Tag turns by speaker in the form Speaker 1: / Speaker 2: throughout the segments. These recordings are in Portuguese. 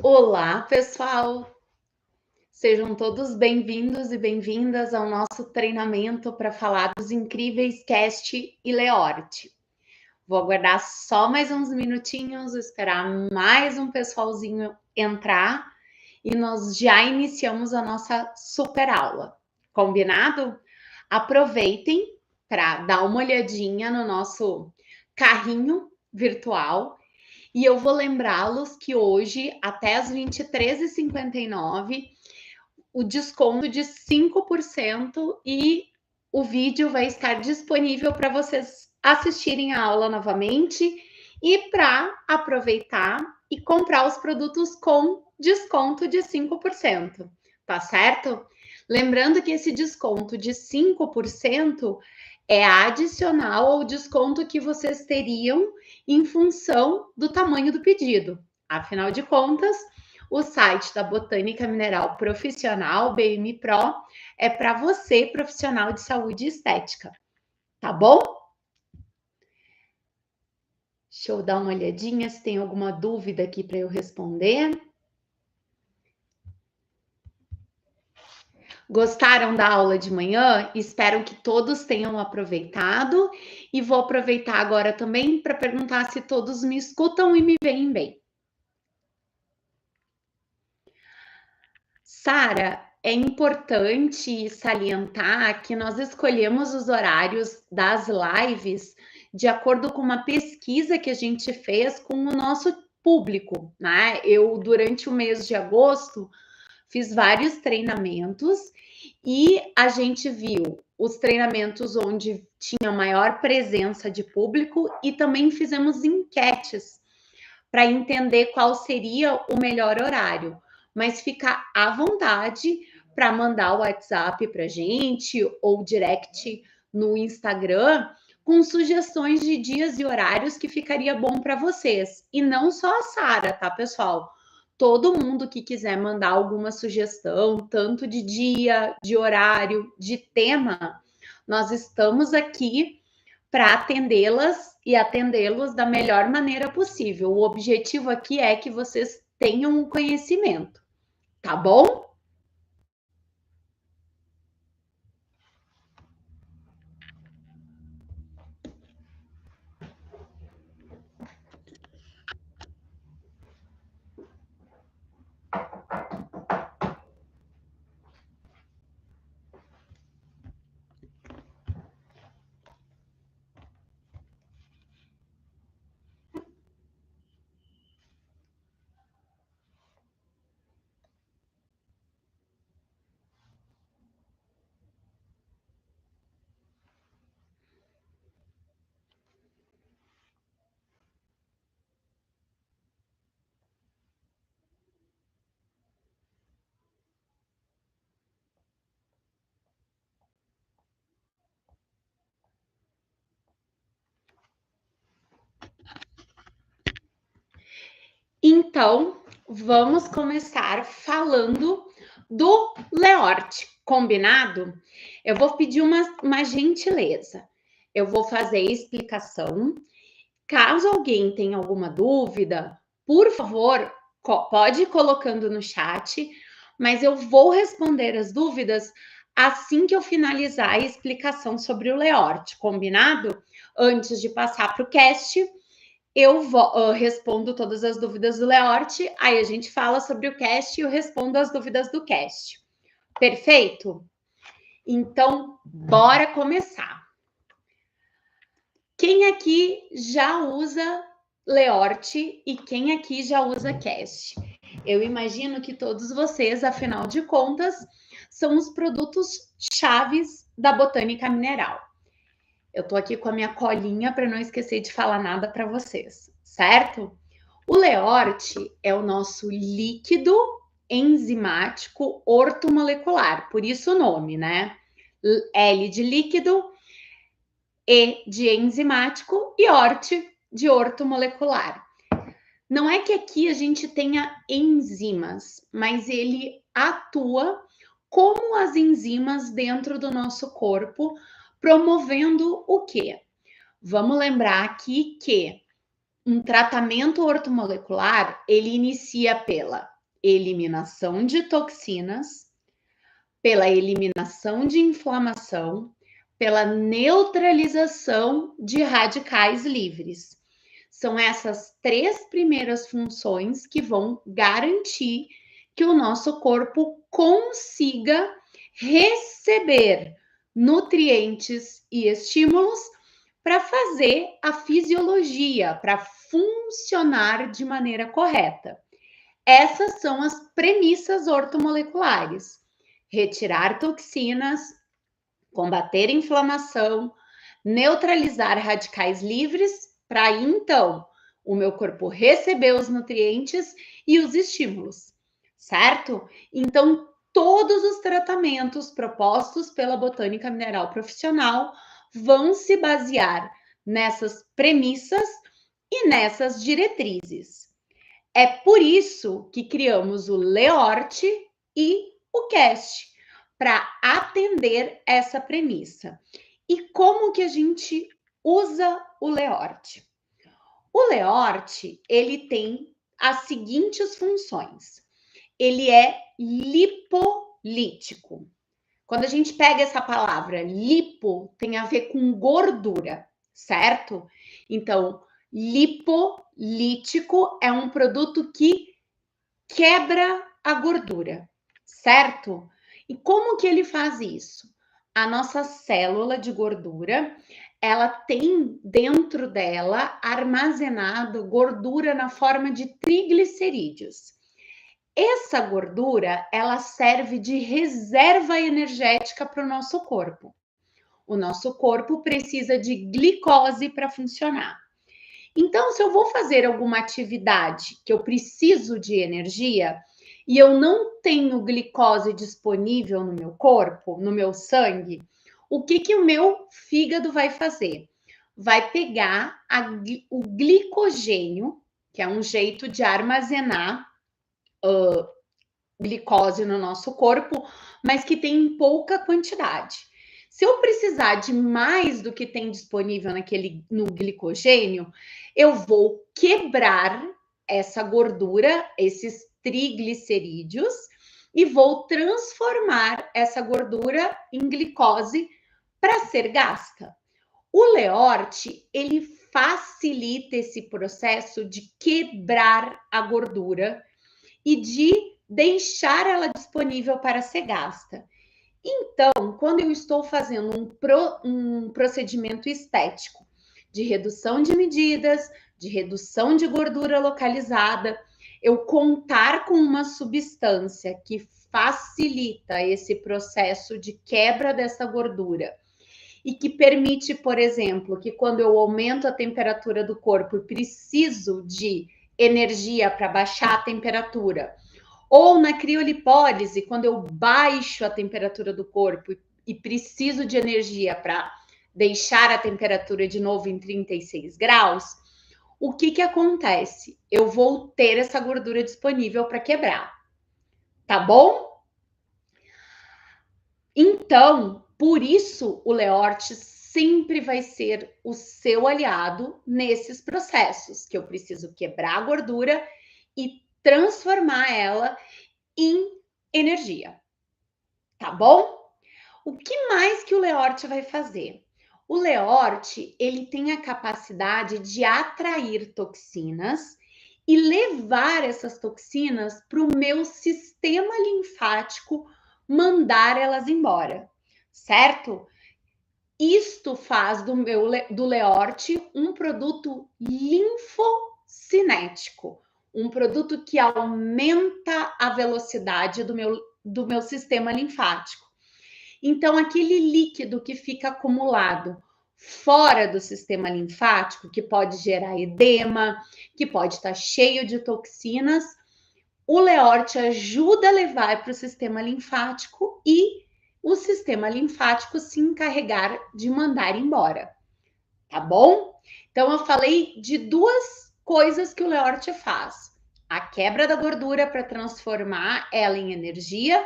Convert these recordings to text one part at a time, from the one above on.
Speaker 1: Olá, pessoal! Sejam todos bem-vindos e bem-vindas ao nosso treinamento para falar dos incríveis Cast e Leort. Vou aguardar só mais uns minutinhos, esperar mais um pessoalzinho entrar e nós já iniciamos a nossa super aula. Combinado? Aproveitem para dar uma olhadinha no nosso carrinho virtual. E eu vou lembrá-los que hoje, até as 23h59, o desconto de 5% e o vídeo vai estar disponível para vocês assistirem a aula novamente e para aproveitar e comprar os produtos com desconto de 5%, tá certo? Lembrando que esse desconto de 5% é adicional ao desconto que vocês teriam em função do tamanho do pedido. Afinal de contas, o site da Botânica Mineral Profissional, BM Pro, é para você, profissional de saúde e estética. Tá bom? Deixa eu dar uma olhadinha se tem alguma dúvida aqui para eu responder. Gostaram da aula de manhã? Espero que todos tenham aproveitado e vou aproveitar agora também para perguntar se todos me escutam e me veem bem. Sara, é importante salientar que nós escolhemos os horários das lives de acordo com uma pesquisa que a gente fez com o nosso público, né? Eu, durante o mês de agosto, fiz vários treinamentos e a gente viu os treinamentos onde tinha maior presença de público e também fizemos enquetes para entender qual seria o melhor horário. Mas fica à vontade para mandar o WhatsApp para a gente ou direct no Instagram com sugestões de dias e horários que ficaria bom para vocês. E não só a Sara, tá, pessoal? Todo mundo que quiser mandar alguma sugestão, tanto de dia, de horário, de tema, nós estamos aqui para atendê-las e atendê-los da melhor maneira possível. O objetivo aqui é que vocês tenham o conhecimento, tá bom? Então, vamos começar falando do Leort, combinado? Eu vou pedir uma gentileza. Eu vou fazer a explicação. Caso alguém tenha alguma dúvida, por favor, pode ir colocando no chat, mas eu vou responder as dúvidas assim que eu finalizar a explicação sobre o Leort, combinado? Antes de passar para o cast, eu respondo todas as dúvidas do Leort, aí a gente fala sobre o cast e eu respondo as dúvidas do cast. Perfeito? Então, bora começar. Quem aqui já usa Leort e quem aqui já usa Cast? Eu imagino que todos vocês, afinal de contas, são os produtos chaves da Botânica Mineral. Eu tô aqui com a minha colinha para não esquecer de falar nada para vocês, certo? O Leort é o nosso líquido enzimático ortomolecular, por isso o nome, né? L de líquido, E de enzimático e ORT de ortomolecular. Não é que aqui a gente tenha enzimas, mas ele atua como as enzimas dentro do nosso corpo, promovendo o quê? Vamos lembrar aqui que um tratamento ortomolecular, ele inicia pela eliminação de toxinas, pela eliminação de inflamação, pela neutralização de radicais livres. São essas 3 primeiras funções que vão garantir que o nosso corpo consiga receber nutrientes e estímulos para fazer a fisiologia, para funcionar de maneira correta. Essas são as premissas ortomoleculares: retirar toxinas, combater inflamação, neutralizar radicais livres, para então o meu corpo receber os nutrientes e os estímulos, certo? Então, todos os tratamentos propostos pela botânica mineral profissional vão se basear nessas premissas e nessas diretrizes. É por isso que criamos o Leort e o Cast, para atender essa premissa. E como que a gente usa o Leort? O Leort, ele tem as seguintes funções. Ele é lipolítico. Quando a gente pega essa palavra lipo, tem a ver com gordura, certo? Então, lipolítico é um produto que quebra a gordura, certo? E como que ele faz isso? A nossa célula de gordura, ela tem dentro dela armazenado gordura na forma de triglicerídeos. Essa gordura, ela serve de reserva energética para o nosso corpo. O nosso corpo precisa de glicose para funcionar. Então, se eu vou fazer alguma atividade que eu preciso de energia e eu não tenho glicose disponível no meu corpo, no meu sangue, o que o meu fígado vai fazer? Vai pegar o glicogênio, que é um jeito de armazenar glicose no nosso corpo, mas que tem em pouca quantidade. Se eu precisar de mais do que tem disponível no glicogênio, eu vou quebrar essa gordura, esses triglicerídeos, e vou transformar essa gordura em glicose para ser gasta. O Leort, ele facilita esse processo de quebrar a gordura e de deixar ela disponível para ser gasta. Então, quando eu estou fazendo um procedimento estético de redução de medidas, de redução de gordura localizada, eu contar com uma substância que facilita esse processo de quebra dessa gordura e que permite, por exemplo, que quando eu aumento a temperatura do corpo e preciso de energia para baixar a temperatura, ou na criolipólise, quando eu baixo a temperatura do corpo e preciso de energia para deixar a temperatura de novo em 36 graus, o que acontece? Eu vou ter essa gordura disponível para quebrar, tá bom? Então, por isso o Leort sempre vai ser o seu aliado nesses processos, que eu preciso quebrar a gordura e transformar ela em energia, tá bom? O que mais que o Leort vai fazer? O Leort, ele tem a capacidade de atrair toxinas e levar essas toxinas para o meu sistema linfático, mandar elas embora, certo? Isto faz do Leort um produto linfocinético, um produto que aumenta a velocidade do meu sistema linfático. Então, aquele líquido que fica acumulado fora do sistema linfático, que pode gerar edema, que pode estar cheio de toxinas, o Leort ajuda a levar para o sistema linfático e o sistema linfático se encarregar de mandar embora, tá bom? Então, eu falei de 2 coisas que o Leort faz: a quebra da gordura para transformar ela em energia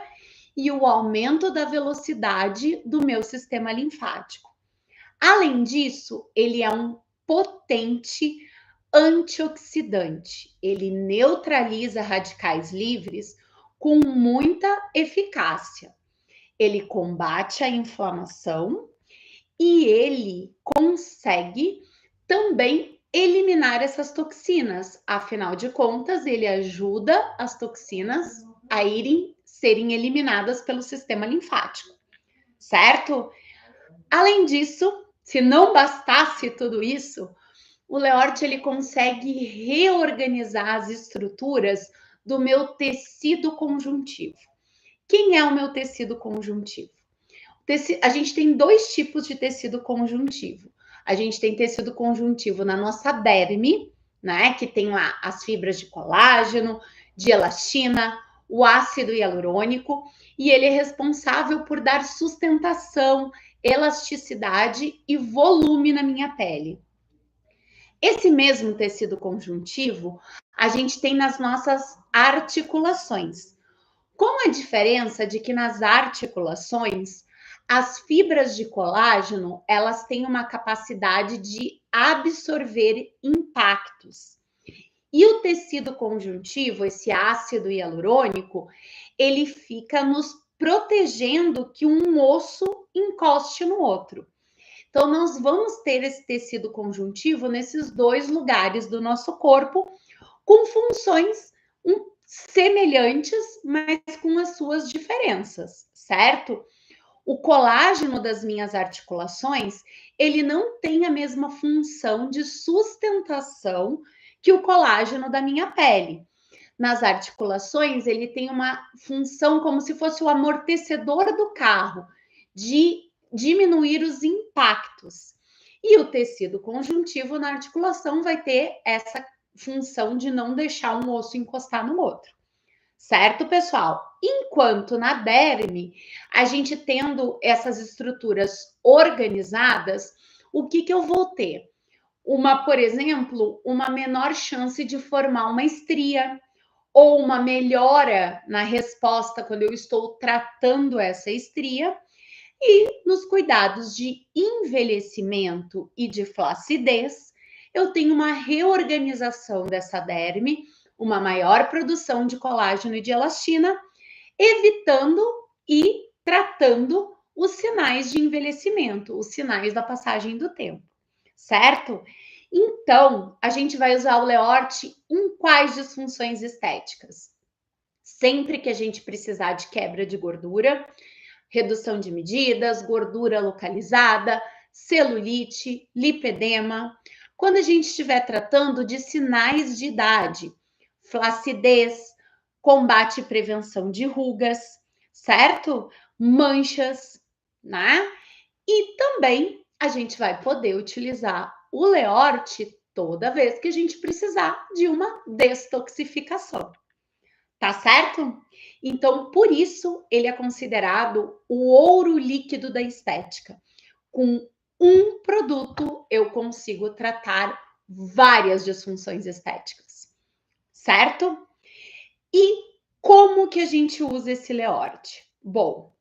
Speaker 1: e o aumento da velocidade do meu sistema linfático. Além disso, ele é um potente antioxidante. Ele neutraliza radicais livres com muita eficácia. Ele combate a inflamação e ele consegue também eliminar essas toxinas. Afinal de contas, ele ajuda as toxinas a serem eliminadas pelo sistema linfático, certo? Além disso, se não bastasse tudo isso, o Leort ele consegue reorganizar as estruturas do meu tecido conjuntivo. Quem é o meu tecido conjuntivo? A gente tem dois tipos de tecido conjuntivo. A gente tem tecido conjuntivo na nossa derme, né? Que tem lá as fibras de colágeno, de elastina, o ácido hialurônico, e ele é responsável por dar sustentação, elasticidade e volume na minha pele. Esse mesmo tecido conjuntivo a gente tem nas nossas articulações. Com a diferença de que nas articulações, as fibras de colágeno, elas têm uma capacidade de absorver impactos. E o tecido conjuntivo, esse ácido hialurônico, ele fica nos protegendo que um osso encoste no outro. Então, nós vamos ter esse tecido conjuntivo nesses dois lugares do nosso corpo, com funções semelhantes, mas com as suas diferenças, certo? O colágeno das minhas articulações, ele não tem a mesma função de sustentação que o colágeno da minha pele. Nas articulações, ele tem uma função como se fosse o amortecedor do carro, de diminuir os impactos. E o tecido conjuntivo na articulação vai ter essa função de não deixar um osso encostar no outro. Certo, pessoal? Enquanto na derme, a gente tendo essas estruturas organizadas, o que eu vou ter? Por exemplo, uma menor chance de formar uma estria, ou uma melhora na resposta quando eu estou tratando essa estria, e nos cuidados de envelhecimento e de flacidez, eu tenho uma reorganização dessa derme, uma maior produção de colágeno e de elastina, evitando e tratando os sinais de envelhecimento, os sinais da passagem do tempo, certo? Então, a gente vai usar o Leort em quais disfunções estéticas? Sempre que a gente precisar de quebra de gordura, redução de medidas, gordura localizada, celulite, lipedema. Quando a gente estiver tratando de sinais de idade, flacidez, combate e prevenção de rugas, certo? Manchas, né? E também a gente vai poder utilizar o Leort toda vez que a gente precisar de uma detoxificação. Tá certo? Então, por isso, ele é considerado o ouro líquido da estética. Com um produto, eu consigo tratar várias disfunções estéticas. Certo? E como que a gente usa esse Leort? Bom,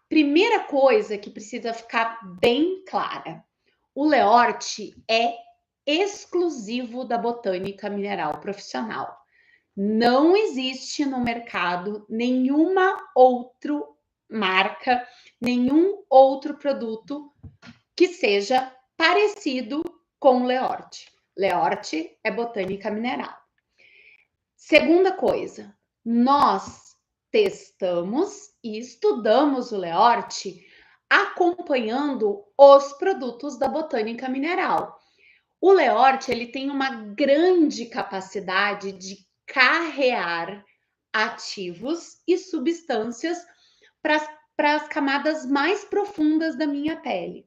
Speaker 1: primeira coisa que precisa ficar bem clara. O Leort é exclusivo da Botânica Mineral Profissional. Não existe no mercado nenhuma outra marca, nenhum outro produto que seja parecido com o Leort. Leort é Botânica Mineral. Segunda coisa, nós testamos e estudamos o Leort acompanhando os produtos da Botânica Mineral. O Leort, ele tem uma grande capacidade de carrear ativos e substâncias para as camadas mais profundas da minha pele.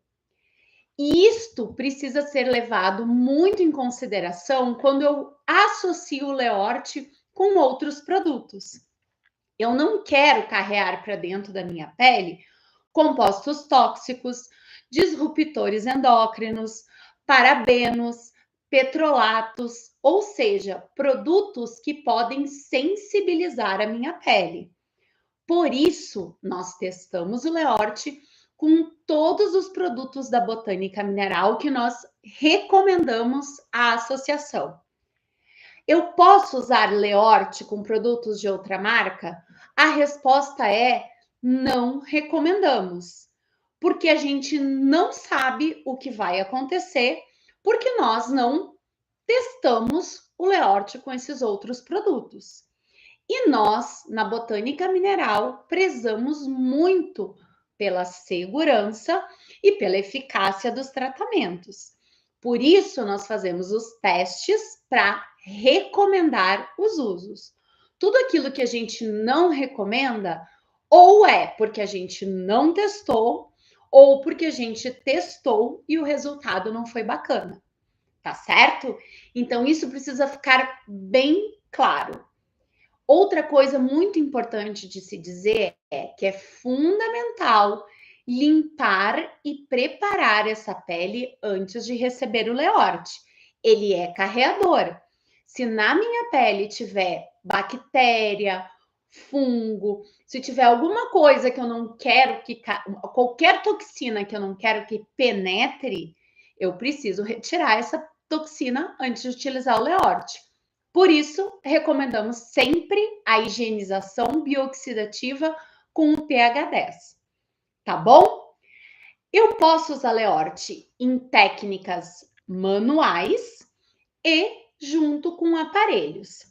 Speaker 1: E isto precisa ser levado muito em consideração quando eu associo o Leort com outros produtos. Eu não quero carrear para dentro da minha pele compostos tóxicos, disruptores endócrinos, parabenos, petrolatos, ou seja, produtos que podem sensibilizar a minha pele. Por isso, nós testamos o Leort com todos os produtos da Botânica Mineral que nós recomendamos à associação. Eu posso usar Leorte com produtos de outra marca? A resposta é não recomendamos, porque a gente não sabe o que vai acontecer, porque nós não testamos o Leorte com esses outros produtos. E nós, na Botânica Mineral, prezamos muito pela segurança e pela eficácia dos tratamentos. Por isso, nós fazemos os testes para recomendar os usos. Tudo aquilo que a gente não recomenda, ou é porque a gente não testou, ou porque a gente testou e o resultado não foi bacana. Tá certo? Então, isso precisa ficar bem claro. Outra coisa muito importante de se dizer é que é fundamental limpar e preparar essa pele antes de receber o Leorte. Ele é carreador. Se na minha pele tiver bactéria, fungo, se tiver alguma coisa que eu não quero que qualquer toxina que eu não quero que penetre, eu preciso retirar essa toxina antes de utilizar o Leorte. Por isso, recomendamos sempre a higienização bioxidativa com o pH 10, tá bom? Eu posso usar Leorte em técnicas manuais e junto com aparelhos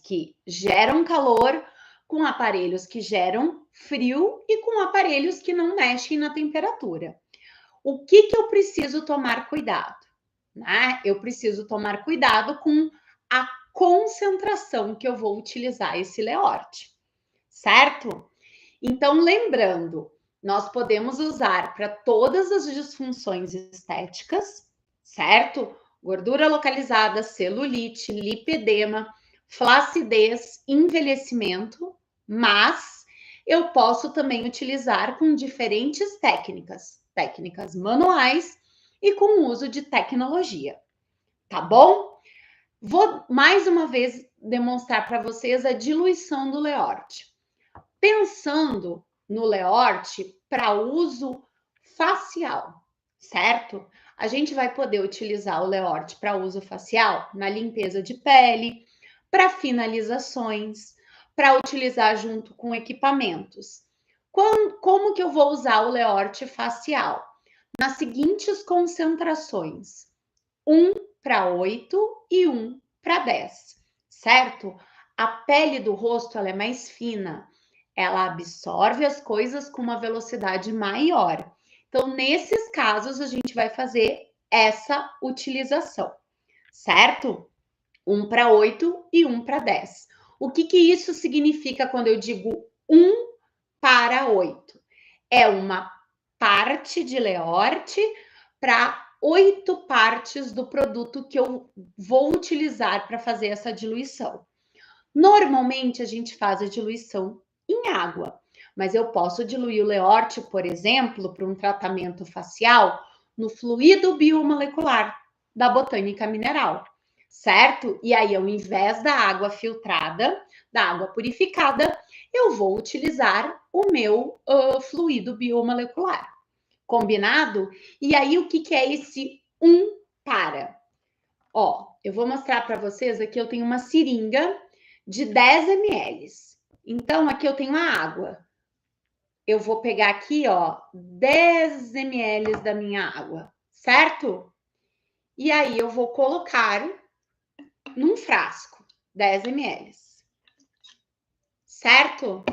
Speaker 1: que geram calor, com aparelhos que geram frio e com aparelhos que não mexem na temperatura. O que eu preciso tomar cuidado? Né? Eu preciso tomar cuidado com a concentração que eu vou utilizar esse Leorte, certo? Então, lembrando, nós podemos usar para todas as disfunções estéticas, certo? Gordura localizada, celulite, lipedema, flacidez, envelhecimento, mas eu posso também utilizar com diferentes técnicas manuais e com o uso de tecnologia, tá bom? Vou mais uma vez demonstrar para vocês a diluição do Leorte. Pensando no Leorte para uso facial, certo? A gente vai poder utilizar o Leorte para uso facial na limpeza de pele, para finalizações, para utilizar junto com equipamentos. Como que eu vou usar o Leorte facial? Nas seguintes concentrações: 1:8 e 1:10, certo? A pele do rosto ela é mais fina, ela absorve as coisas com uma velocidade maior. Então, nesses casos, a gente vai fazer essa utilização, certo? 1:8 e 1:10. O que isso significa quando eu digo 1:8? É uma parte de Leorte para 8 partes do produto que eu vou utilizar para fazer essa diluição. Normalmente a gente faz a diluição em água, mas eu posso diluir o Leorte, por exemplo, para um tratamento facial no fluido biomolecular da Botânica Mineral, certo? E aí, ao invés da água filtrada, da água purificada, eu vou utilizar o meu fluido biomolecular. Combinado? E aí, o que é esse para? Ó, eu vou mostrar para vocês aqui, eu tenho uma seringa de 10 ml. Então, aqui eu tenho a água. Eu vou pegar aqui, ó, 10 ml da minha água, certo? E aí, eu vou colocar num frasco, 10 ml, certo?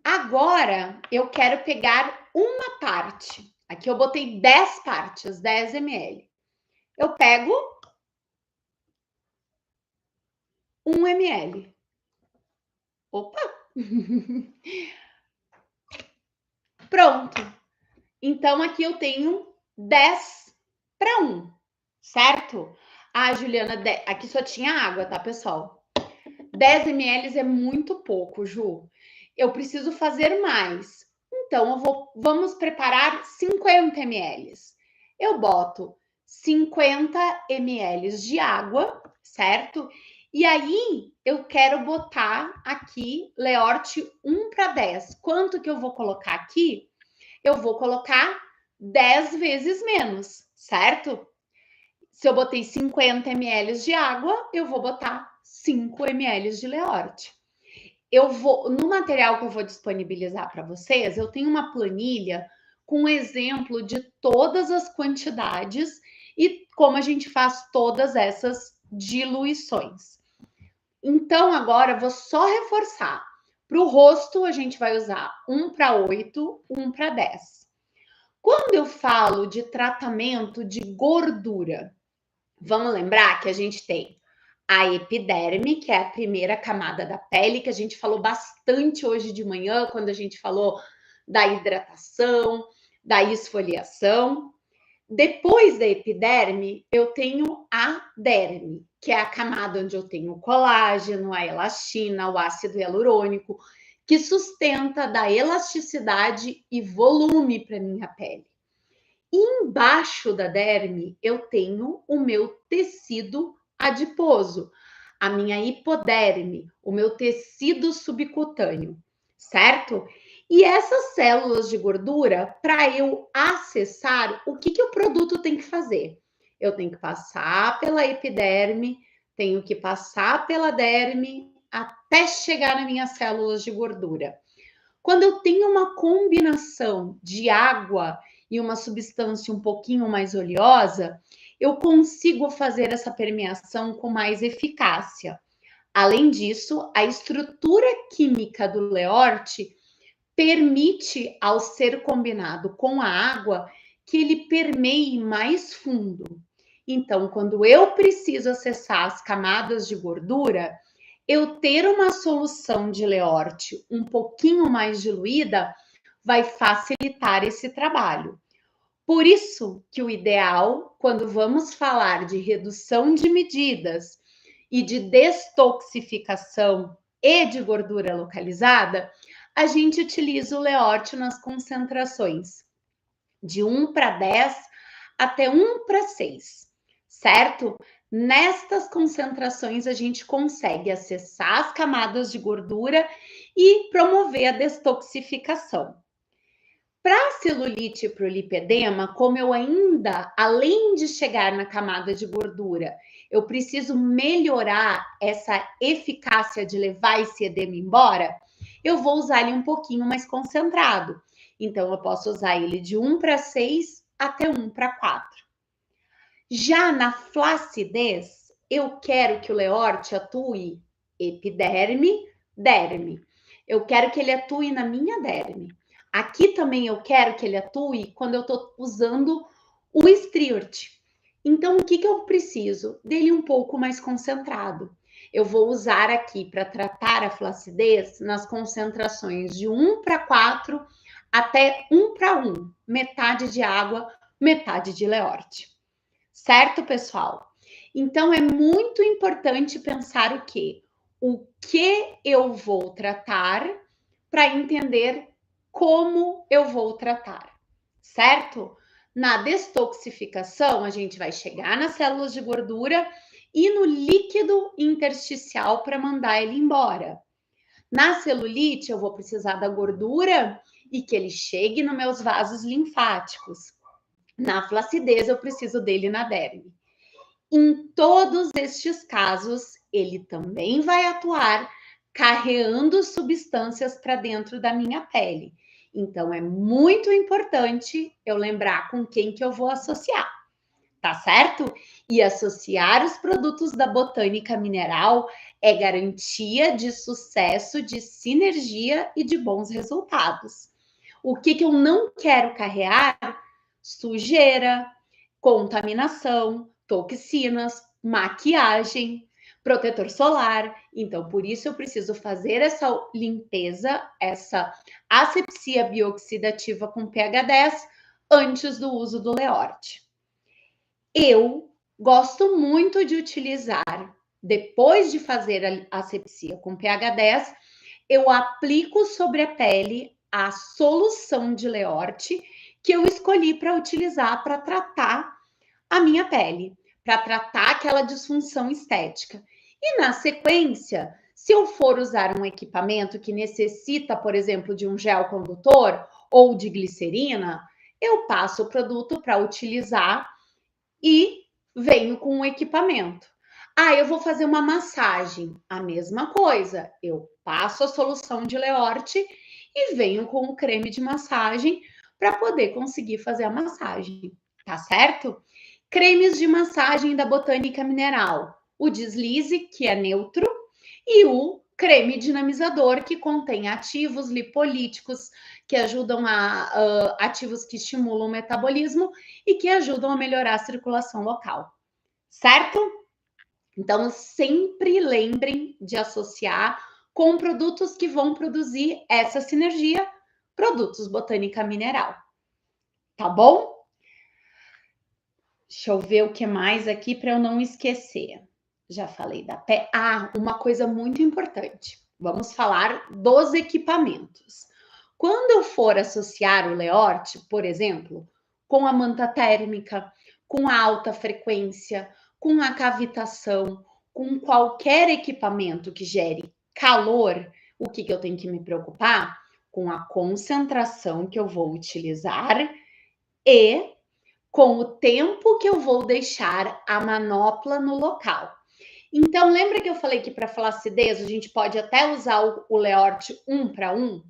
Speaker 1: Agora, eu quero pegar uma parte. Aqui eu botei 10 partes, 10 ml. Eu pego 1 ml. Opa! Pronto. Então, aqui eu tenho 10:1, certo? Ah, Juliana, aqui só tinha água, tá, pessoal? 10 ml é muito pouco, Ju. Eu preciso fazer mais. Então, vamos preparar 50 ml. Eu boto 50 ml de água, certo? E aí, eu quero botar aqui Leorte 1:10. Quanto que eu vou colocar aqui? Eu vou colocar 10 vezes menos, certo? Se eu botei 50 ml de água, eu vou botar 5 ml de Leorte. No material que eu vou disponibilizar para vocês, eu tenho uma planilha com um exemplo de todas as quantidades e como a gente faz todas essas diluições. Então, agora eu vou só reforçar. Para o rosto, a gente vai usar 1:8, 1:10. Quando eu falo de tratamento de gordura, vamos lembrar que a gente tem a epiderme, que é a primeira camada da pele, que a gente falou bastante hoje de manhã, quando a gente falou da hidratação, da esfoliação. Depois da epiderme, eu tenho a derme, que é a camada onde eu tenho o colágeno, a elastina, o ácido hialurônico, que sustenta da elasticidade e volume para minha pele. E embaixo da derme, eu tenho o meu tecido adiposo, a minha hipoderme, o meu tecido subcutâneo, certo? E essas células de gordura, para eu acessar, o que o produto tem que fazer? Eu tenho que passar pela epiderme, tenho que passar pela derme até chegar nas minhas células de gordura. Quando eu tenho uma combinação de água e uma substância um pouquinho mais oleosa, eu consigo fazer essa permeação com mais eficácia. Além disso, a estrutura química do Leorte permite, ao ser combinado com a água, que ele permeie mais fundo. Então, quando eu preciso acessar as camadas de gordura, eu ter uma solução de Leorte um pouquinho mais diluída vai facilitar esse trabalho. Por isso que o ideal, quando vamos falar de redução de medidas e de detoxificação e de gordura localizada, a gente utiliza o Leorte nas concentrações de 1:10 até 1:6, certo? Nestas concentrações, a gente consegue acessar as camadas de gordura e promover a detoxificação. Para a celulite e para o lipedema, como eu ainda, além de chegar na camada de gordura, eu preciso melhorar essa eficácia de levar esse edema embora, eu vou usar ele um pouquinho mais concentrado. Então, eu posso usar ele de 1:6 até 1:4. Já na flacidez, eu quero que o Leorte atue epiderme, derme. Eu quero que ele atue na minha derme. Aqui também eu quero que ele atue quando eu estou usando o Striort. Então, o que eu preciso? Dele um pouco mais concentrado. Eu vou usar aqui para tratar a flacidez nas concentrações de 1:4 até 1:1. Metade de água, metade de Leorte. Certo, pessoal? Então, é muito importante pensar o quê? O que eu vou tratar para entender como eu vou tratar, certo? Na detoxificação, a gente vai chegar nas células de gordura e no líquido intersticial para mandar ele embora. Na celulite, eu vou precisar da gordura e que ele chegue nos meus vasos linfáticos. Na flacidez, eu preciso dele na derme. Em todos estes casos, ele também vai atuar carreando substâncias para dentro da minha pele. Então, é muito importante eu lembrar com quem que eu vou associar, tá certo? E associar os produtos da botânica mineral é garantia de sucesso, de sinergia e de bons resultados. O que eu não quero carregar? Sujeira, contaminação, toxinas, maquiagem, protetor solar. Então, por isso eu preciso fazer essa limpeza, essa asepsia bioxidativa com pH 10 antes do uso do Leorte. Eu gosto muito de utilizar, depois de fazer a asepsia com pH 10, eu aplico sobre a pele a solução de Leorte que eu escolhi para utilizar para tratar a minha pele, para tratar aquela disfunção estética. E na sequência, se eu for usar um equipamento que necessita, por exemplo, de um gel condutor ou de glicerina, eu passo o produto para utilizar e venho com o equipamento. Ah, eu vou fazer uma massagem. A mesma coisa. Eu passo a solução de Leorte e venho com o creme de massagem para poder conseguir fazer a massagem. Tá certo? Cremes de massagem da Botânica Mineral. O Deslize, que é neutro, e o creme dinamizador, que contém ativos lipolíticos, que ajudam ativos que estimulam o metabolismo e que ajudam a melhorar a circulação local. Certo? Então, sempre lembrem de associar com produtos que vão produzir essa sinergia, produtos Botânica Mineral. Tá bom? Deixa eu ver o que mais aqui para eu não esquecer. Já falei da pé. Ah, uma coisa muito importante. Vamos falar dos equipamentos. Quando eu for associar o Leorte, por exemplo, com a manta térmica, com a alta frequência, com a cavitação, com qualquer equipamento que gere calor, o que eu tenho que me preocupar? Com a concentração que eu vou utilizar e com o tempo que eu vou deixar a manopla no local. Então, lembra que eu falei que para flacidez a gente pode até usar o Leorte 1 para 1?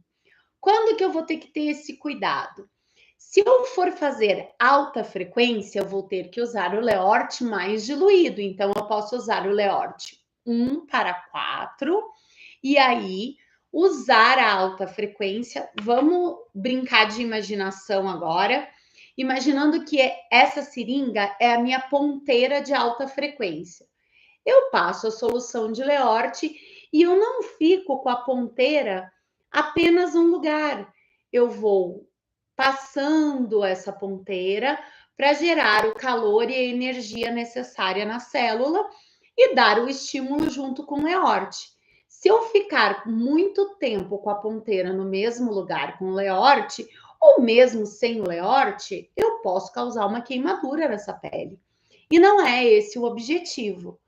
Speaker 1: Quando que eu vou ter que ter esse cuidado? Se eu for fazer alta frequência, eu vou ter que usar o Leorte mais diluído. Então, eu posso usar o Leorte 1 para 4 e aí usar a alta frequência. Vamos brincar de imaginação agora, imaginando que essa seringa é a minha ponteira de alta frequência. Eu passo a solução de Leorte e eu não fico com a ponteira apenas um lugar. Eu vou passando essa ponteira para gerar o calor e a energia necessária na célula e dar o estímulo junto com o Leorte. Se eu ficar muito tempo com a ponteira no mesmo lugar com o Leorte, ou mesmo sem o Leorte, eu posso causar uma queimadura nessa pele. E não é esse o objetivo.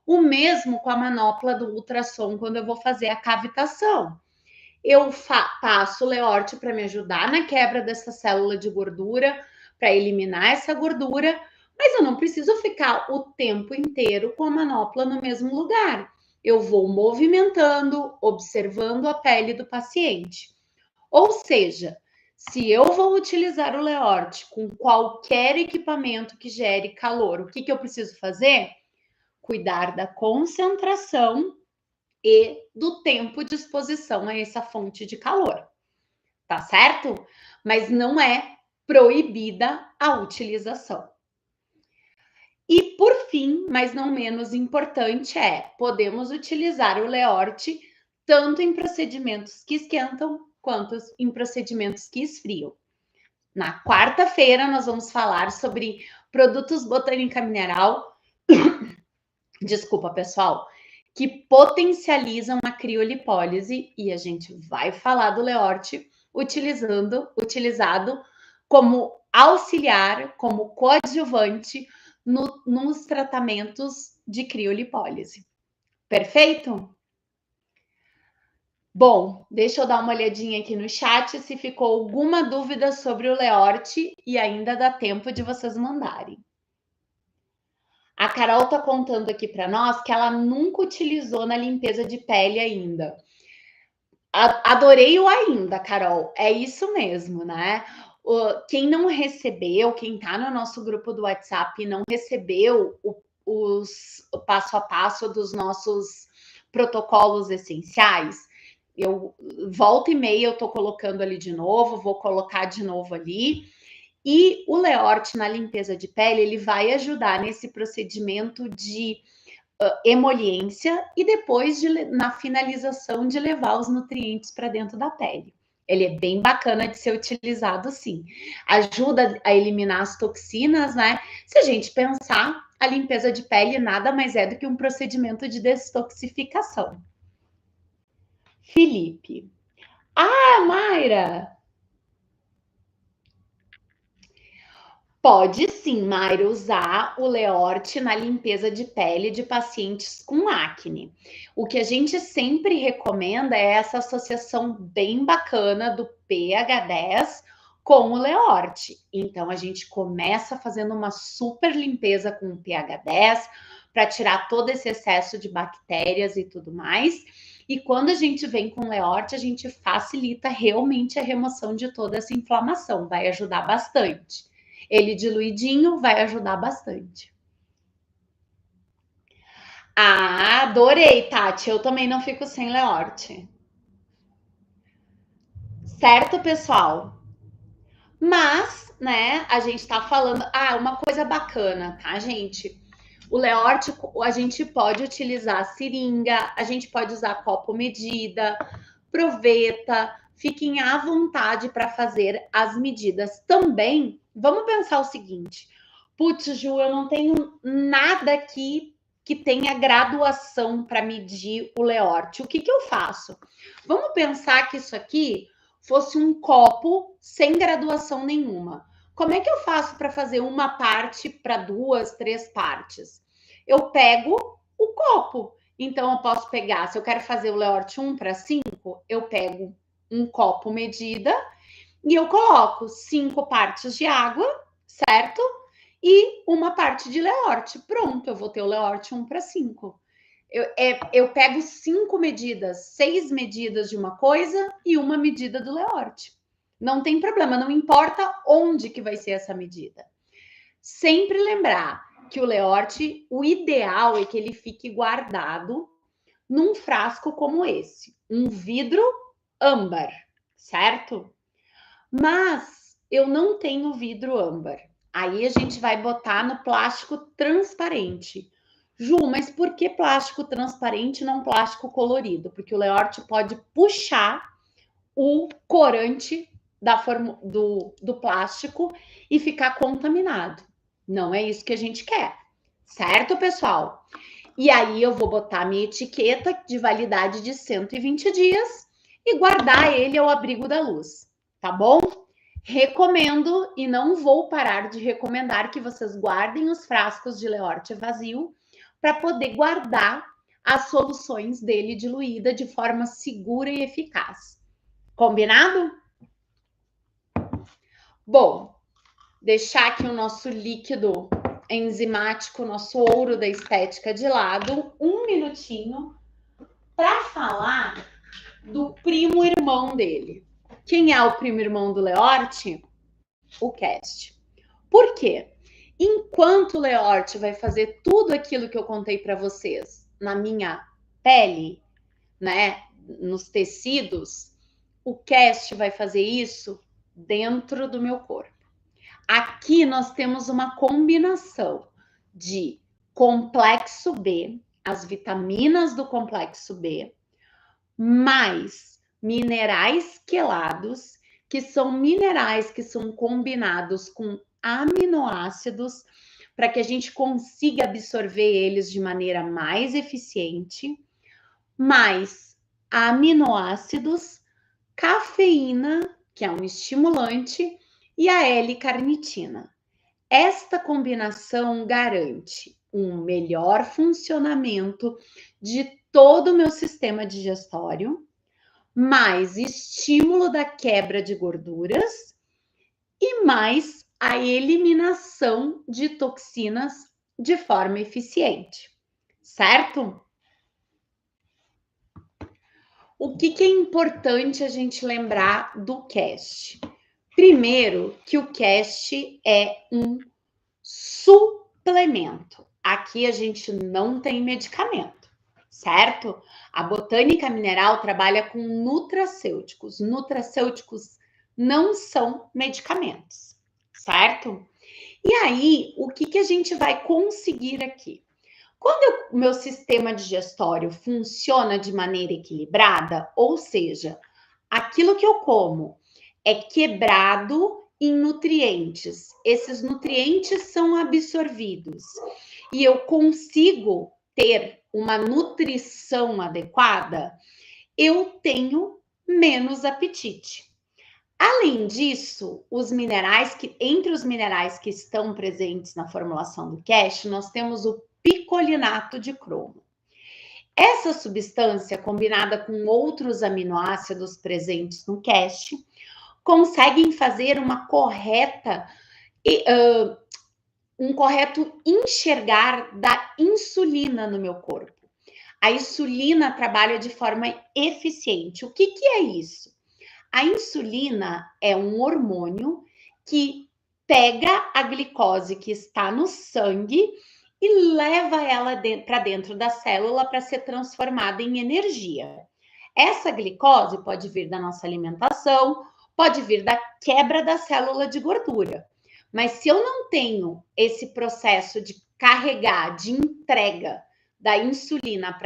Speaker 1: O mesmo com a manopla do ultrassom quando eu vou fazer a cavitação. Eu passo o Leorte para me ajudar na quebra dessa célula de gordura, para eliminar essa gordura, mas eu não preciso ficar o tempo inteiro com a manopla no mesmo lugar. Eu vou movimentando, observando a pele do paciente. Ou seja, se eu vou utilizar o Leorte com qualquer equipamento que gere calor, o que eu preciso fazer? Cuidar da concentração e do tempo de exposição a essa fonte de calor, tá certo? Mas não é proibida a utilização. E por fim, mas não menos importante, podemos utilizar o Leorte tanto em procedimentos que esquentam quanto em procedimentos que esfriam. Na quarta-feira nós vamos falar sobre produtos Botânica Mineral. Desculpa, pessoal, que potencializam a criolipólise e a gente vai falar do Leorte utilizado como auxiliar, como coadjuvante nos tratamentos de criolipólise. Perfeito? Bom, deixa eu dar uma olhadinha aqui no chat se ficou alguma dúvida sobre o Leorte e ainda dá tempo de vocês mandarem. A Carol está contando aqui para nós que ela nunca utilizou na limpeza de pele ainda. Adorei o ainda, Carol. É isso mesmo, né? Quem não recebeu, quem está no nosso grupo do WhatsApp e não recebeu o passo a passo dos nossos protocolos essenciais, eu volta e meia eu estou colocando ali de novo, vou colocar de novo ali. E o Leorte na limpeza de pele, ele vai ajudar nesse procedimento de emoliência e depois na finalização de levar os nutrientes para dentro da pele. Ele é bem bacana de ser utilizado, sim. Ajuda a eliminar as toxinas, né? Se a gente pensar, a limpeza de pele nada mais é do que um procedimento de detoxificação. Felipe. Ah, Mayra! Pode sim, Mayra, usar o Leorte na limpeza de pele de pacientes com acne. O que a gente sempre recomenda é essa associação bem bacana do pH 10 com o Leort. Então, a gente começa fazendo uma super limpeza com o pH 10 para tirar todo esse excesso de bactérias e tudo mais. E quando a gente vem com o Leort, a gente facilita realmente a remoção de toda essa inflamação. Vai ajudar bastante. Ele diluidinho vai ajudar bastante. Ah, adorei, Tati. Eu também não fico sem Leort. Certo, pessoal? Mas, né, a gente tá falando. Ah, uma coisa bacana, tá, gente? O Leort, a gente pode utilizar seringa, a gente pode usar copo medida, proveta, fiquem à vontade para fazer as medidas. Também, vamos pensar o seguinte: putz, Ju, eu não tenho nada aqui que tenha graduação para medir o Leort. O que eu faço? Vamos pensar que isso aqui fosse um copo sem graduação nenhuma. Como é que eu faço para fazer uma parte para 2, 3 partes? Eu pego o copo. Então, eu posso pegar, se eu quero fazer o Leort 1 para 5, eu pego um copo medida e eu coloco 5 partes de água, certo? E uma parte de Leort. Pronto, eu vou ter o Leort 1 para 5. Eu pego 5 medidas, 6 medidas de uma coisa e uma medida do Leort. Não tem problema, não importa onde que vai ser essa medida. Sempre lembrar que o Leort, o ideal é que ele fique guardado num frasco como esse, um vidro âmbar, certo? Mas eu não tenho vidro âmbar. Aí a gente vai botar no plástico transparente. Ju, mas por que plástico transparente e não plástico colorido? Porque o Leort pode puxar o corante do plástico e ficar contaminado. Não é isso que a gente quer, certo, pessoal? E aí eu vou botar minha etiqueta de validade de 120 dias e guardar ele ao abrigo da luz, tá bom? Recomendo e não vou parar de recomendar que vocês guardem os frascos de Leort vazio para poder guardar as soluções dele diluída de forma segura e eficaz. Combinado? Bom, deixar aqui o nosso líquido enzimático, nosso ouro da estética de lado, um minutinho para falar do primo irmão dele. Quem é o primo irmão do Leort? O Cast. Por quê? Enquanto o Leort vai fazer tudo aquilo que eu contei para vocês na minha pele, né, nos tecidos, o Cast vai fazer isso dentro do meu corpo. Aqui nós temos uma combinação de complexo B, as vitaminas do complexo B, mais minerais quelados, que são minerais que são combinados com aminoácidos para que a gente consiga absorver eles de maneira mais eficiente, mais aminoácidos, cafeína, que é um estimulante, e a L-carnitina. Esta combinação garante um melhor funcionamento de todo o meu sistema digestório, mais estímulo da quebra de gorduras e mais a eliminação de toxinas de forma eficiente, certo? O que é importante a gente lembrar do cast? Primeiro, que o cast é um suplemento. Aqui a gente não tem medicamento, certo? A botânica mineral trabalha com nutracêuticos. Nutracêuticos não são medicamentos, certo? E aí, o que a gente vai conseguir aqui? Quando o meu sistema digestório funciona de maneira equilibrada, ou seja, aquilo que eu como é quebrado em nutrientes. Esses nutrientes são absorvidos e eu consigo ter uma nutrição adequada, eu tenho menos apetite. Além disso, os minerais entre os minerais que estão presentes na formulação do cash, nós temos o picolinato de cromo. Essa substância, combinada com outros aminoácidos presentes no cash, conseguem fazer um correto enxergar da insulina no meu corpo. A insulina trabalha de forma eficiente. O que é isso? A insulina é um hormônio que pega a glicose que está no sangue e leva ela para dentro da célula para ser transformada em energia. Essa glicose pode vir da nossa alimentação, pode vir da quebra da célula de gordura. Mas se eu não tenho esse processo de carregar, de entrega da insulina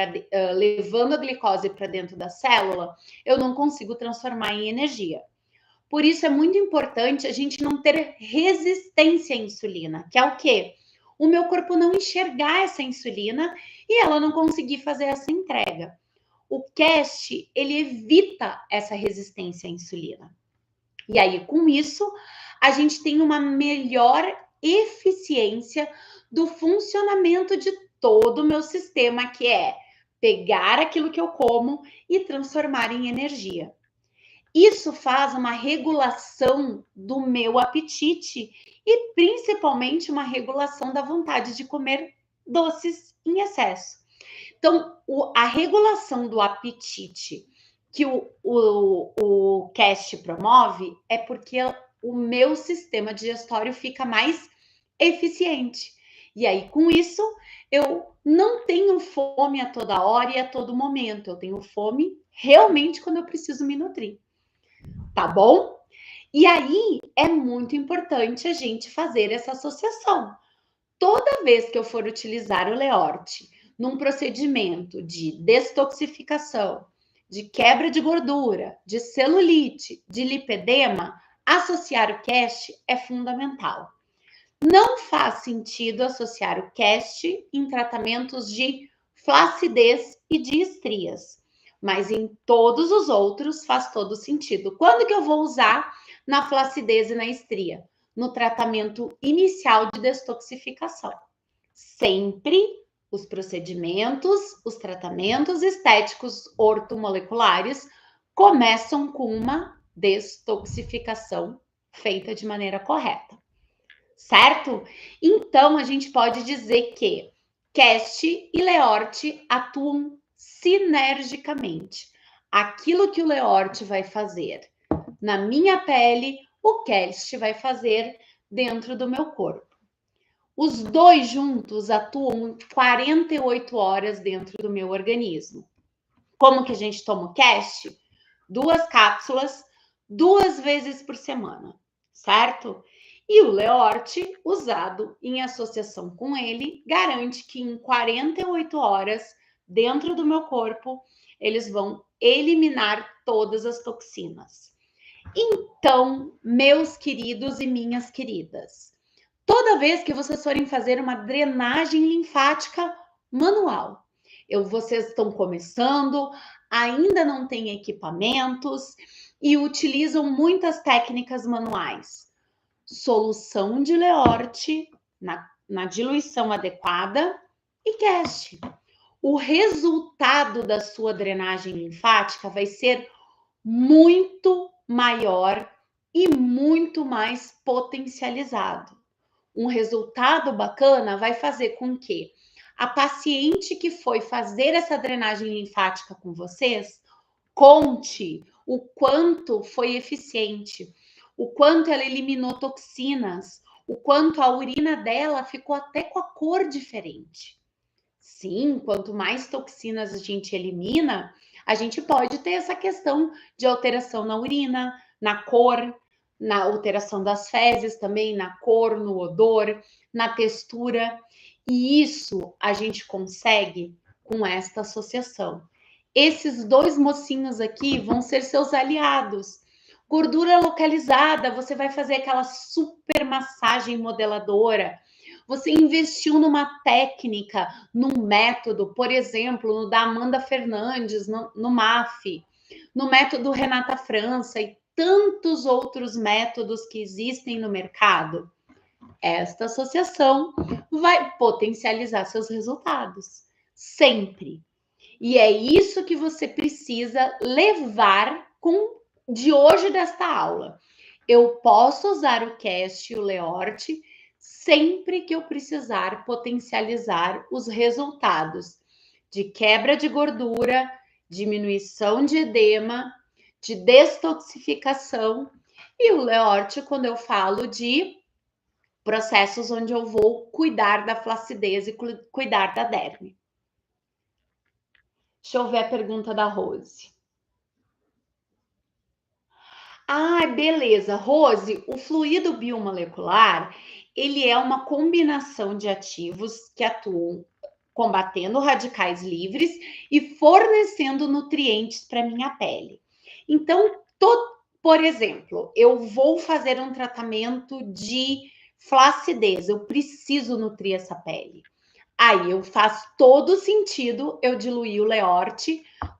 Speaker 1: levando a glicose para dentro da célula, eu não consigo transformar em energia. Por isso é muito importante a gente não ter resistência à insulina, que é o quê? O meu corpo não enxergar essa insulina e ela não conseguir fazer essa entrega. O CAST, ele evita essa resistência à insulina. E aí, com isso, a gente tem uma melhor eficiência do funcionamento de todo o meu sistema, que é pegar aquilo que eu como e transformar em energia. Isso faz uma regulação do meu apetite e principalmente uma regulação da vontade de comer doces em excesso. Então, a regulação do apetite que o CAST promove é porque o meu sistema digestório fica mais eficiente. E aí, com isso, eu não tenho fome a toda hora e a todo momento. Eu tenho fome realmente quando eu preciso me nutrir. Tá bom? E aí, é muito importante a gente fazer essa associação. Toda vez que eu for utilizar o Leort num procedimento de detoxificação, de quebra de gordura, de celulite, de lipedema, associar o CAST é fundamental. Não faz sentido associar o CAST em tratamentos de flacidez e de estrias, mas em todos os outros faz todo sentido. Quando que eu vou usar na flacidez e na estria? No tratamento inicial de detoxificação. Sempre os procedimentos, os tratamentos estéticos ortomoleculares começam com uma detoxificação feita de maneira correta, certo? Então, a gente pode dizer que CAST e Leort atuam sinergicamente. Aquilo que o Leort vai fazer na minha pele, o CAST vai fazer dentro do meu corpo. Os dois juntos atuam 48 horas dentro do meu organismo. Como que a gente toma o CAST? 2 cápsulas, 2 vezes por semana, certo? E o Leort, usado em associação com ele, garante que em 48 horas, dentro do meu corpo, eles vão eliminar todas as toxinas. Então, meus queridos e minhas queridas, toda vez que vocês forem fazer uma drenagem linfática manual, vocês estão começando, ainda não têm equipamentos e utilizam muitas técnicas manuais. Solução de Leort na diluição adequada e CAST. O resultado da sua drenagem linfática vai ser muito maior e muito mais potencializado. Um resultado bacana vai fazer com que a paciente que foi fazer essa drenagem linfática com vocês conte o quanto foi eficiente, o quanto ela eliminou toxinas, o quanto a urina dela ficou até com a cor diferente. Sim, quanto mais toxinas a gente elimina, a gente pode ter essa questão de alteração na urina, na cor, na alteração das fezes também, na cor, no odor, na textura. E isso a gente consegue com esta associação. Esses dois mocinhos aqui vão ser seus aliados. Gordura localizada, você vai fazer aquela super massagem modeladora. Você investiu numa técnica, num método, por exemplo, no da Amanda Fernandes, no MAF, no método Renata França e tantos outros métodos que existem no mercado. Esta associação vai potencializar seus resultados, sempre. E é isso que você precisa levar com de hoje desta aula. Eu posso usar o Cast e o Leort sempre que eu precisar potencializar os resultados de quebra de gordura, diminuição de edema, de detoxificação, e o Leort quando eu falo de processos onde eu vou cuidar da flacidez e cuidar da derme. Deixa eu ver a pergunta da Rose. Ah, beleza. Rose, o fluido biomolecular, ele é uma combinação de ativos que atuam combatendo radicais livres e fornecendo nutrientes para minha pele. Então, por exemplo, eu vou fazer um tratamento de flacidez, eu preciso nutrir essa pele. Aí eu faz todo sentido eu diluir o Leort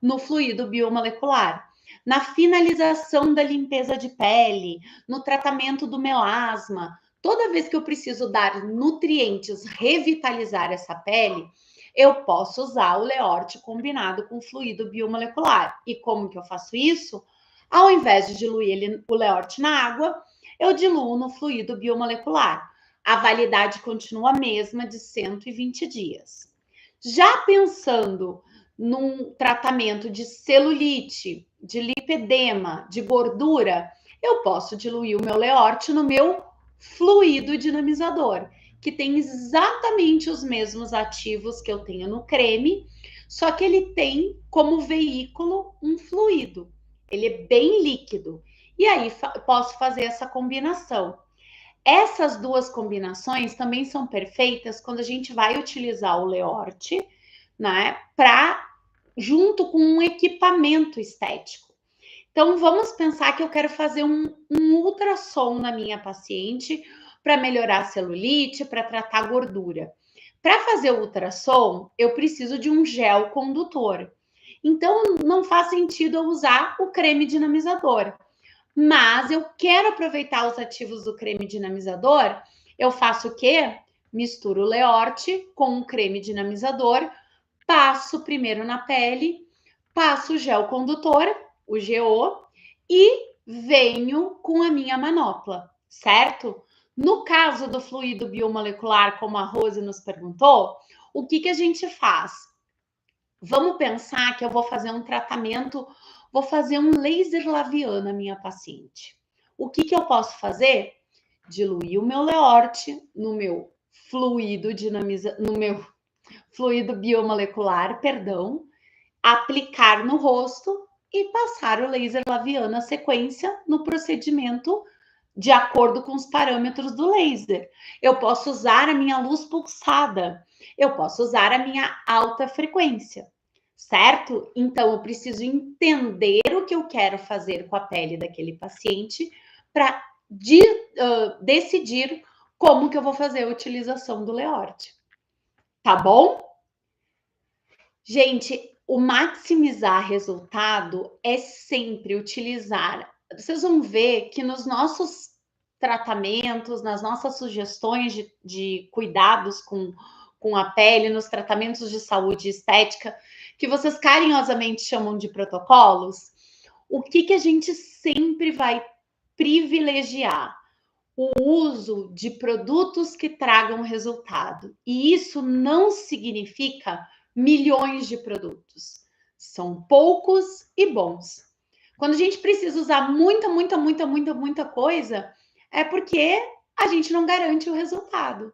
Speaker 1: no fluido biomolecular. Na finalização da limpeza de pele, no tratamento do melasma, toda vez que eu preciso dar nutrientes, revitalizar essa pele, eu posso usar o Leort combinado com fluido biomolecular. E como que eu faço isso? Ao invés de diluir o Leort na água, eu diluo no fluido biomolecular. A validade continua a mesma de 120 dias. Já pensando num tratamento de celulite, de lipedema, de gordura, eu posso diluir o meu Leort no meu fluido dinamizador, que tem exatamente os mesmos ativos que eu tenho no creme, só que ele tem como veículo um fluido. Ele é bem líquido. E aí posso fazer essa combinação. Essas duas combinações também são perfeitas quando a gente vai utilizar o Leort, né, para junto com um equipamento estético. Então, vamos pensar que eu quero fazer um ultrassom na minha paciente para melhorar a celulite, para tratar gordura. Para fazer o ultrassom, eu preciso de um gel condutor. Então, não faz sentido eu usar o creme dinamizador. Mas eu quero aproveitar os ativos do creme dinamizador. Eu faço o quê? Misturo o Leort com o creme dinamizador, passo primeiro na pele, passo o gel condutor, o GO, e venho com a minha manopla, certo? No caso do fluido biomolecular, como a Rose nos perguntou, o que a gente faz? Vamos pensar que eu vou fazer um tratamento, vou fazer um laser labial na minha paciente. O que eu posso fazer? Diluir o meu Leort no meu fluido biomolecular, aplicar no rosto e passar o laser labial na sequência no procedimento de acordo com os parâmetros do laser. Eu posso usar a minha luz pulsada, eu posso usar a minha alta frequência, certo? Então, eu preciso entender o que eu quero fazer com a pele daquele paciente para decidir como que eu vou fazer a utilização do Leort. Tá bom? Gente, o maximizar resultado é sempre utilizar. Vocês vão ver que nos nossos tratamentos, nas nossas sugestões de cuidados com a pele, nos tratamentos de saúde e estética, que vocês carinhosamente chamam de protocolos, o que a gente sempre vai privilegiar? O uso de produtos que tragam resultado. E isso não significa milhões de produtos. São poucos e bons. Quando a gente precisa usar muita coisa, é porque a gente não garante o resultado.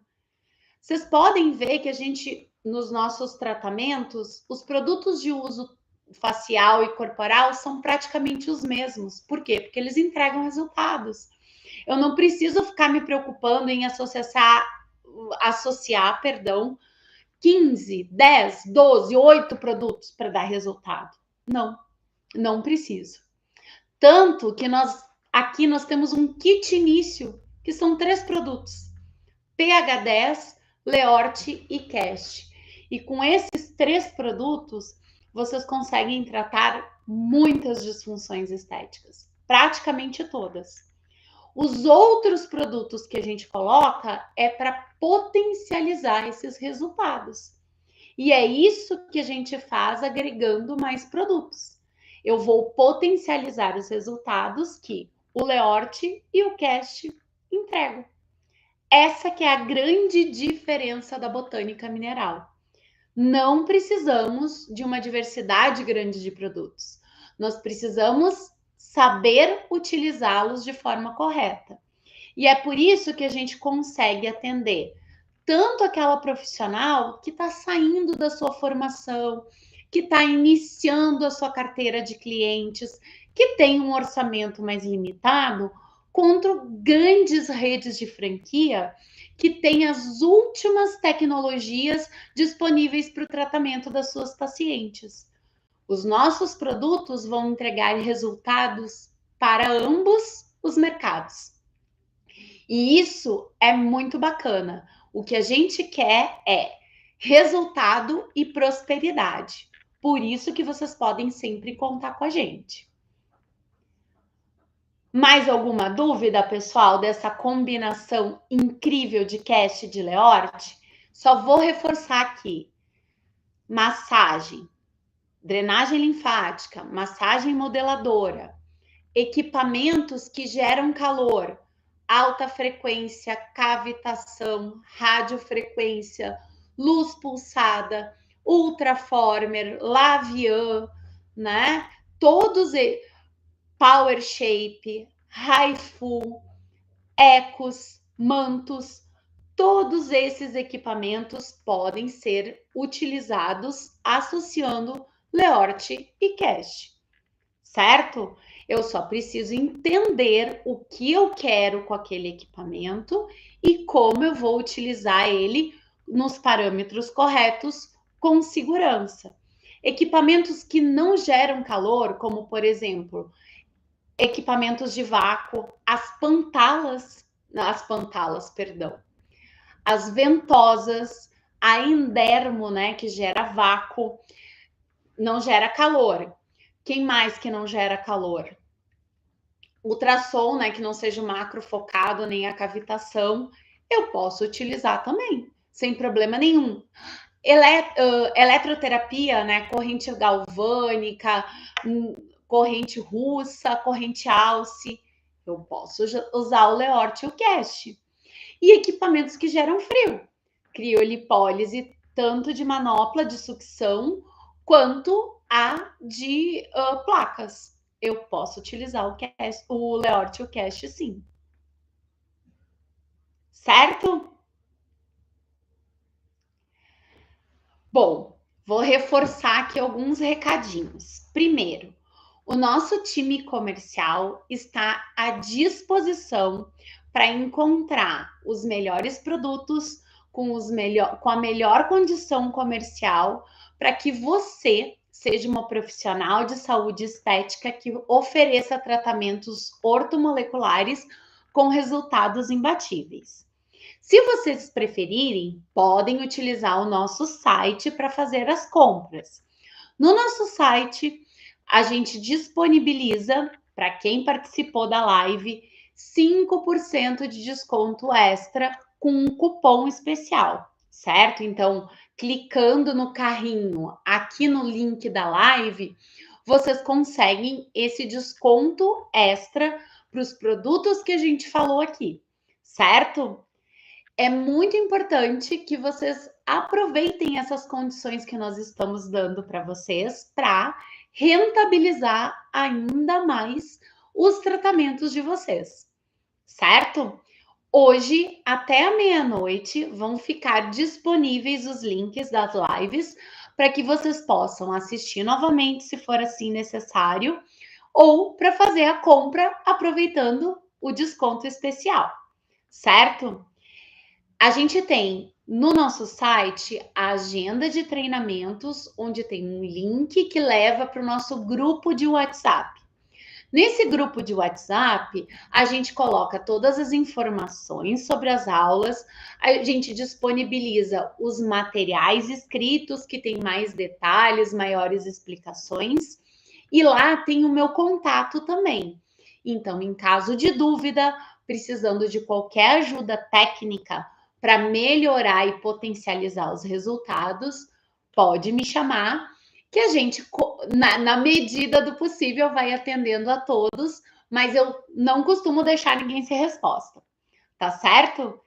Speaker 1: Vocês podem ver que a gente, nos nossos tratamentos, os produtos de uso facial e corporal são praticamente os mesmos. Por quê? Porque eles entregam resultados. Eu não preciso ficar me preocupando em associar 15, 10, 12, 8 produtos para dar resultado. Não preciso. Tanto que aqui nós temos um kit início, que são 3 produtos: pH10, Leort e Cast. E com esses 3 produtos, vocês conseguem tratar muitas disfunções estéticas, praticamente todas. Os outros produtos que a gente coloca é para potencializar esses resultados. E é isso que a gente faz agregando mais produtos. Eu vou potencializar os resultados que o Leort e o Cast entregam. Essa que é a grande diferença da botânica mineral. Não precisamos de uma diversidade grande de produtos. Nós precisamos saber utilizá-los de forma correta. E é por isso que a gente consegue atender tanto aquela profissional que está saindo da sua formação, que está iniciando a sua carteira de clientes, que tem um orçamento mais limitado, contra grandes redes de franquia que têm as últimas tecnologias disponíveis para o tratamento das suas pacientes. Os nossos produtos vão entregar resultados para ambos os mercados. E isso é muito bacana. O que a gente quer é resultado e prosperidade. Por isso que vocês podem sempre contar com a gente. Mais alguma dúvida, pessoal, dessa combinação incrível de Cast e de Leort? Só vou reforçar aqui. Massagem, drenagem linfática, massagem modeladora, equipamentos que geram calor, alta frequência, cavitação, radiofrequência, luz pulsada, ultraformer, Lavian, né? Todos eles, Power Shape, Haifu, Ecos, Mantos, todos esses equipamentos podem ser utilizados associando Leort e Cast, certo? Eu só preciso entender o que eu quero com aquele equipamento e como eu vou utilizar ele nos parâmetros corretos com segurança. Equipamentos que não geram calor, como por exemplo, equipamentos de vácuo, as pantalas, as ventosas, a endermo, né, que gera vácuo, não gera calor. Quem mais que não gera calor? Ultrassom, né, que não seja o macro focado, nem a cavitação, eu posso utilizar também, sem problema nenhum. Eletroterapia, né, corrente galvânica, corrente russa, corrente alce, eu posso usar o Leort e o Cast. E equipamentos que geram frio, criolipólise, tanto de manopla de sucção, quanto a de placas. Eu posso utilizar o Leort e o Cast, sim. Certo? Bom, vou reforçar aqui alguns recadinhos. Primeiro, o nosso time comercial está à disposição para encontrar os melhores produtos com a melhor condição comercial para que você seja uma profissional de saúde estética que ofereça tratamentos ortomoleculares com resultados imbatíveis. Se vocês preferirem, podem utilizar o nosso site para fazer as compras. No nosso site, a gente disponibiliza, para quem participou da live, 5% de desconto extra com um cupom especial, certo? Então, clicando no carrinho aqui no link da live, vocês conseguem esse desconto extra para os produtos que a gente falou aqui, certo? É muito importante que vocês aproveitem essas condições que nós estamos dando para vocês para rentabilizar ainda mais os tratamentos de vocês, certo? Hoje, até a meia-noite, vão ficar disponíveis os links das lives para que vocês possam assistir novamente, se for assim necessário, ou para fazer a compra aproveitando o desconto especial, certo? A gente tem no nosso site a agenda de treinamentos, onde tem um link que leva para o nosso grupo de WhatsApp. Nesse grupo de WhatsApp, a gente coloca todas as informações sobre as aulas, a gente disponibiliza os materiais escritos que tem mais detalhes, maiores explicações, e lá tem o meu contato também. Então, em caso de dúvida, precisando de qualquer ajuda técnica para melhorar e potencializar os resultados, pode me chamar que a gente na medida do possível, vai atendendo a todos, mas eu não costumo deixar ninguém sem resposta, tá certo?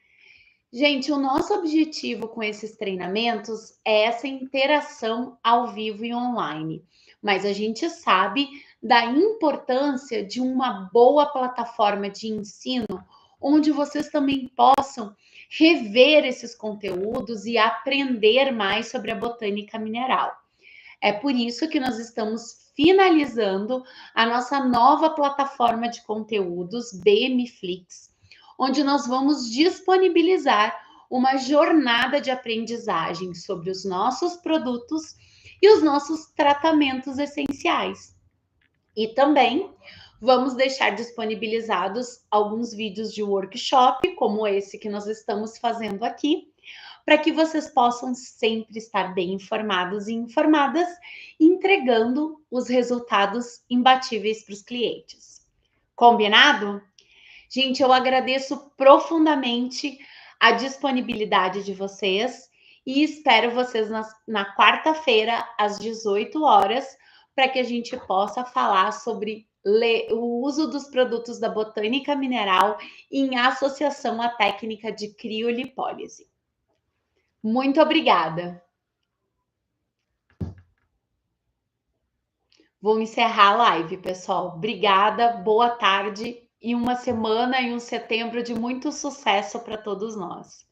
Speaker 1: Gente, o nosso objetivo com esses treinamentos é essa interação ao vivo e online, mas a gente sabe da importância de uma boa plataforma de ensino, onde vocês também possam rever esses conteúdos e aprender mais sobre a botânica mineral. É por isso que nós estamos finalizando a nossa nova plataforma de conteúdos, BMFlix, onde nós vamos disponibilizar uma jornada de aprendizagem sobre os nossos produtos e os nossos tratamentos essenciais. E também vamos deixar disponibilizados alguns vídeos de workshop, como esse que nós estamos fazendo aqui, para que vocês possam sempre estar bem informados e informadas, entregando os resultados imbatíveis para os clientes. Combinado? Gente, eu agradeço profundamente a disponibilidade de vocês e espero vocês na quarta-feira, às 18 horas, para que a gente possa falar sobre o uso dos produtos da botânica mineral em associação à técnica de criolipólise. Muito obrigada. Vou encerrar a live, pessoal. Obrigada, boa tarde e uma semana e um setembro de muito sucesso para todos nós.